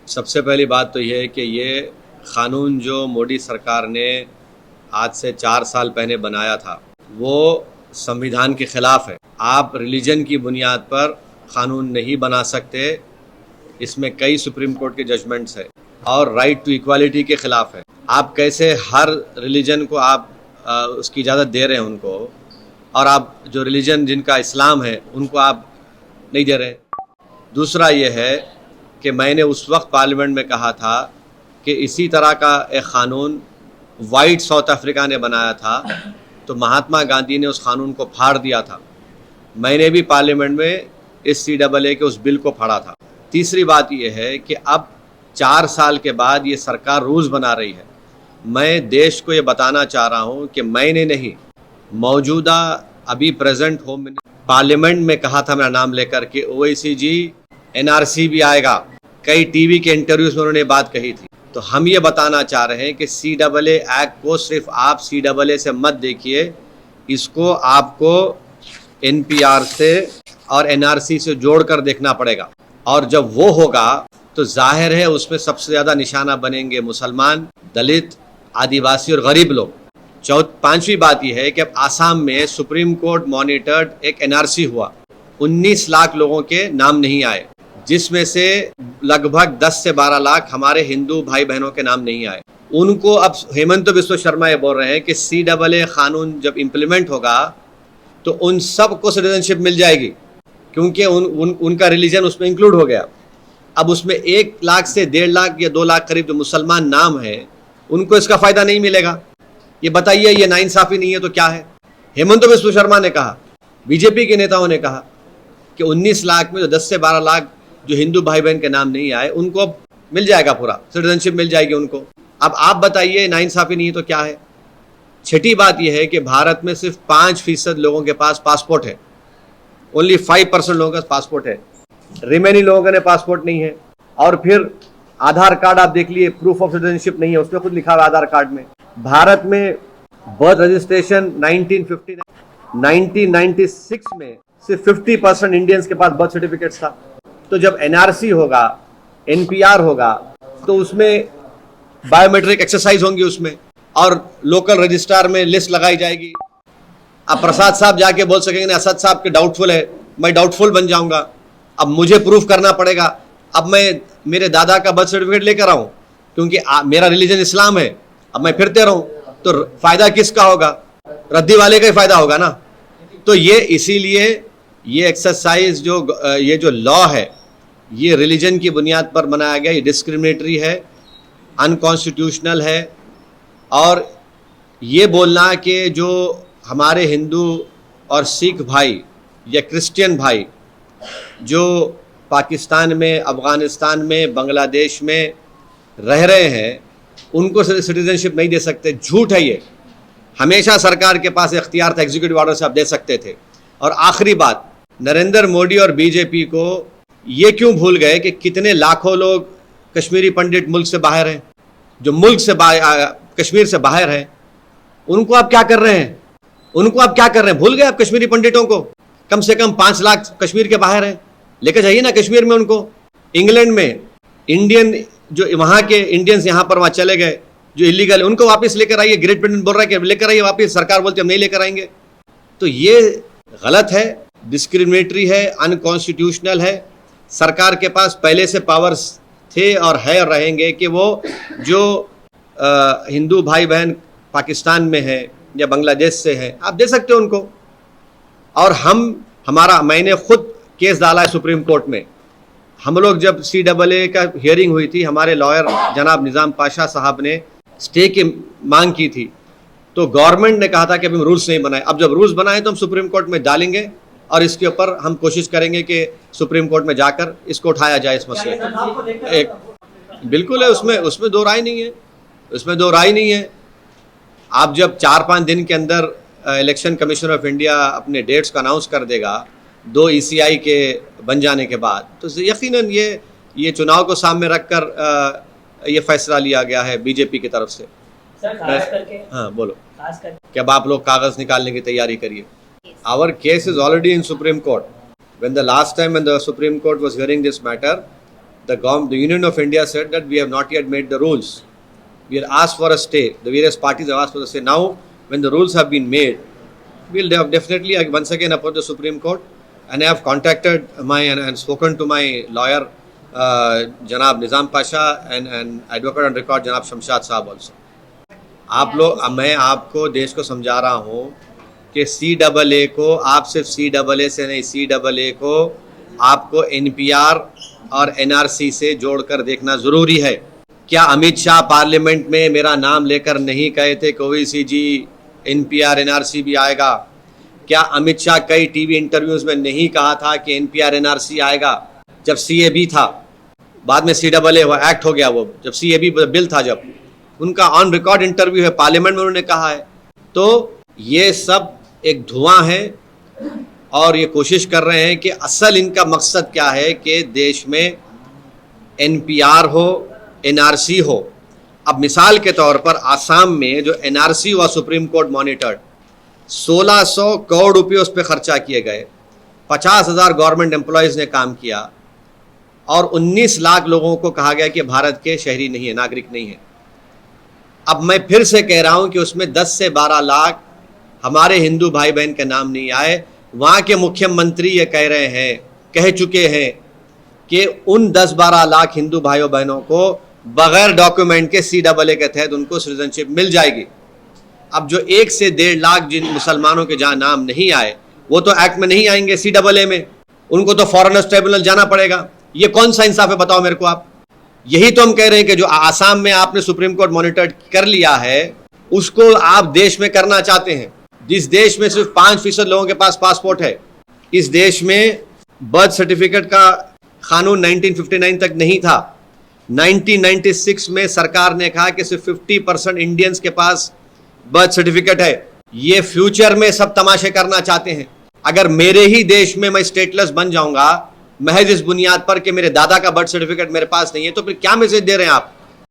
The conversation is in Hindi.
सबसे पहली बात तो ये है कि ये क़ानून जो मोदी सरकार ने आज से 4 साल पहले बनाया था वो संविधान के ख़िलाफ़ है। आप रिलीजन की बुनियाद पर क़ानून नहीं बना सकते, इसमें कई सुप्रीम कोर्ट के जजमेंट्स है और राइट टू इक्वालिटी के ख़िलाफ़ है। आप कैसे हर रिलीजन को आप उसकी इजाज़त दे रहे हैं उनको, और आप जो रिलीजन जिनका इस्लाम है उनको आप नहीं दे रहे। दूसरा ये है कि मैंने उस वक्त पार्लियामेंट में कहा था कि इसी तरह का एक क़ानून वाइट साउथ अफ्रीका ने बनाया था, तो महात्मा गांधी ने उस क़ानून को फाड़ दिया था। मैंने भी पार्लियामेंट में इस CAA के उस बिल को फाड़ा था। तीसरी बात यह है कि अब 4 साल के बाद ये सरकार रूल्स बना रही है। मैं देश को ये बताना चाह रहा हूँ कि मैंने नहीं, मौजूदा अभी प्रेजेंट होम पार्लियामेंट में कहा था मेरा नाम लेकर के OIC, NRC भी आएगा। कई टीवी के इंटरव्यूज में उन्होंने बात कही थी। तो हम ये बताना चाह रहे हैं कि CAA एक्ट को सिर्फ आप CAA से मत देखिए, इसको आपको NPR से और NRC से जोड़कर देखना पड़ेगा। और जब वो होगा तो जाहिर है उसमें सबसे ज़्यादा निशाना बनेंगे मुसलमान, दलित, आदिवासी और गरीब लोग। पांचवी बात यह है कि अब आसाम में सुप्रीम कोर्ट मॉनिटर्ड एक NRC हुआ, 19 लाख लोगों के नाम नहीं आए, जिसमें से लगभग 10 से 12 लाख हमारे हिंदू भाई बहनों के नाम नहीं आए। उनको अब हेमंत बिस्वा शर्मा ये बोल रहे हैं कि CAA कानून जब इम्प्लीमेंट होगा तो उन सब को सिटीजनशिप मिल जाएगी, क्योंकि उनका रिलीजन उसमें इंक्लूड हो गया। अब उसमें 1 लाख से 1.5 लाख या 2 लाख करीब जो मुसलमान नाम है उनको इसका फ़ायदा नहीं मिलेगा। ये बताइए, ये नाइंसाफ़ी नहीं है तो क्या है? हेमंत बिस्वा शर्मा ने कहा, BJP के नेताओं ने कहा कि 19 लाख में जो 10 से 12 लाख जो हिंदू भाई बहन के नाम नहीं आए उनको मिल जाएगा, पूरा सिटीजनशिप मिल जाएगी उनको। अब आप बताइए नाइंसाफ़ी नहीं है तो क्या है? छठी बात यह है कि भारत में सिर्फ 5% लोगों के पास पासपोर्ट है। ओनली 5% लोगों का पासपोर्ट है, रिमेनिंग लोगों ने पासपोर्ट नहीं है। और फिर आधार कार्ड आप देख लिए, प्रूफ ऑफ सिटीजनशिप नहीं है, उसमें खुद लिखा हुआ आधार कार्ड में। भारत में बर्थ रजिस्ट्रेशन 1996 में सिर्फ 50% इंडियंस के पास बर्थ सर्टिफिकेट था। तो जब NRC होगा, NPR होगा, तो उसमें बायोमेट्रिक एक्सरसाइज होंगी उसमें, और लोकल रजिस्ट्रार में लिस्ट लगाई जाएगी। अब प्रसाद साहब जाके बोल सकेंगे असद साहब के डाउटफुल है, मैं डाउटफुल बन जाऊंगा। अब मुझे प्रूफ करना पड़ेगा। अब मैं मेरे दादा का बर्थ सर्टिफिकेट लेकर आऊँ क्योंकि मेरा रिलीजन इस्लाम है, अब मैं फिरते रहूँ तो फायदा किसका होगा? रद्दी वाले का ही फायदा होगा ना। तो ये इसीलिए ये एक्सरसाइज ये जो लॉ है ये रिलीजन की बुनियाद पर बनाया गया, ये डिस्क्रिमिनेटरी है, अनकॉन्स्टिट्यूशनल है। और ये बोलना कि जो हमारे हिंदू और सिख भाई या क्रिश्चियन भाई जो पाकिस्तान में, अफ़गानिस्तान में, बांग्लादेश में रह रहे हैं उनको सिटीजनशिप नहीं दे सकते, झूठ है ये। हमेशा सरकार के पास इख्तियार था, एग्जीक्यूटिव ऑर्डर से आप दे सकते थे। और आखिरी बात, नरेंद्र मोदी और BJP को ये क्यों भूल गए कि कितने लाखों लोग कश्मीरी पंडित मुल्क से बाहर हैं, जो मुल्क से कश्मीर से बाहर हैं, उनको आप क्या कर रहे हैं? उनको आप क्या कर रहे हैं? भूल गए आप कश्मीरी पंडितों को? कम से कम 5 लाख कश्मीर के बाहर हैं, लेकर जाइए ना कश्मीर में उनको। इंग्लैंड में इंडियन जो वहाँ के इंडियंस यहाँ पर वहाँ चले गए जो इलीगल, उनको वापस लेकर आइए। ग्रेट ब्रिटेन बोल रहा है कि लेकर आइए वापस, सरकार बोलती है हम नहीं लेकर आएंगे। तो ये गलत है, डिस्क्रिमिनेटरी है, अनकॉन्स्टिट्यूशनल है। सरकार के पास पहले से पावर्स थे और है और रहेंगे कि वो जो हिंदू भाई बहन पाकिस्तान में है या बांग्लादेश से है, आप दे सकते हो उनको। और मैंने खुद केस डाला है सुप्रीम कोर्ट में। हम लोग जब CAA का हियरिंग हुई थी, हमारे लॉयर जनाब निज़ाम पाशा साहब ने स्टे की मांग की थी, तो गवर्नमेंट ने कहा था कि अभी हम रूल्स नहीं बनाए। अब जब रूल्स बनाए तो हम सुप्रीम कोर्ट में डालेंगे और इसके ऊपर हम कोशिश करेंगे कि सुप्रीम कोर्ट में जाकर इसको उठाया जाए इस मसले को। बिल्कुल है, उसमें दो राय नहीं है, उसमें दो राय नहीं है। आप जब 4-5 दिन के अंदर इलेक्शन कमीशन ऑफ इंडिया अपने डेट्स का अनाउंस कर देगा 2 ECI के बन जाने के बाद, तो यकीनन ये चुनाव को सामने रखकर ये फैसला लिया गया है BJP की तरफ से। सर, खास करके हाँ बोलो, खास करके कि अब आप लोग कागज निकालने की तैयारी करिए। Our case is already in Supreme Court. When the last time when the Supreme Court was hearing this matter, the Union of India said that we have not yet made the rules. We have asked for a stay. The various parties have asked for a stay. Now, when the rules have been made, we'll definitely once again approach the Supreme Court, and I have contacted and spoken to my lawyer, Janab Nizam Pasha, and advocate on record Janab Shamshad Saab also. आप लोग, मैं आपको देश को समझा रहा हूँ कि CAA को आप सिर्फ CAA से नहीं, CAA को आपको NPR और NRC से जोड़कर देखना ज़रूरी है। क्या अमित शाह पार्लियामेंट में मेरा नाम लेकर नहीं कहे थे कि ओवैसी जी NPR NRC भी आएगा? क्या अमित शाह कई टीवी इंटरव्यूज़ में नहीं कहा था कि NPR NRC आएगा? जब CAB था, बाद में CAA हुआ, एक्ट हो गया, वो जब CAB बिल था, जब उनका ऑन रिकॉर्ड इंटरव्यू है, पार्लियामेंट में उन्होंने कहा है। तो ये सब एक धुआं है और ये कोशिश कर रहे हैं कि असल इनका मकसद क्या है कि देश में NPR हो, NRC हो। अब मिसाल के तौर पर आसाम में जो NRC हुआ, सुप्रीम कोर्ट मॉनिटर्ड, 1600 करोड़ रुपये उस पर खर्चा किए गए, 50,000 गवर्नमेंट एम्प्लॉयज़ ने काम किया और 19 लाख लोगों को कहा गया कि भारत के शहरी नहीं है, नागरिक नहीं है। अब मैं फिर से कह रहा हूं कि उसमें 10 से 12 लाख हमारे हिंदू भाई बहन के नाम नहीं आए। वहाँ के मुख्यमंत्री ये कह चुके हैं कि उन 10-12 लाख हिंदू भाइयों बहनों को बगैर डॉक्यूमेंट के CAA के तहत उनको सिटीजनशिप मिल जाएगी। अब जो 1 से 1.5 लाख जिन मुसलमानों के जहाँ नाम नहीं आए, वो तो एक्ट में नहीं आएंगे CAA में, उनको तो फॉरेनर्स ट्रिब्यूनल जाना पड़ेगा। ये कौन सा इंसाफ है, बताओ मेरे को आप। यही तो हम कह रहे हैं कि जो आसाम में आपने सुप्रीम कोर्ट मॉनिटर कर लिया है, उसको आप देश में करना चाहते हैं। जिस देश में सिर्फ 5% लोगों के पास पासपोर्ट है, इस देश में बर्थ सर्टिफिकेट का कानून 1959 तक नहीं था। 1996 में सरकार ने कहा कि सिर्फ 50% इंडियंस के पास बर्थ सर्टिफिकेट है। ये फ्यूचर में सब तमाशे करना चाहते हैं। अगर मेरे ही देश में मैं स्टेटलेस बन जाऊंगा महज इस बुनियाद पर कि मेरे दादा का बर्थ सर्टिफिकेट मेरे पास नहीं है, तो फिर क्या मैसेज दे रहे हैं आप?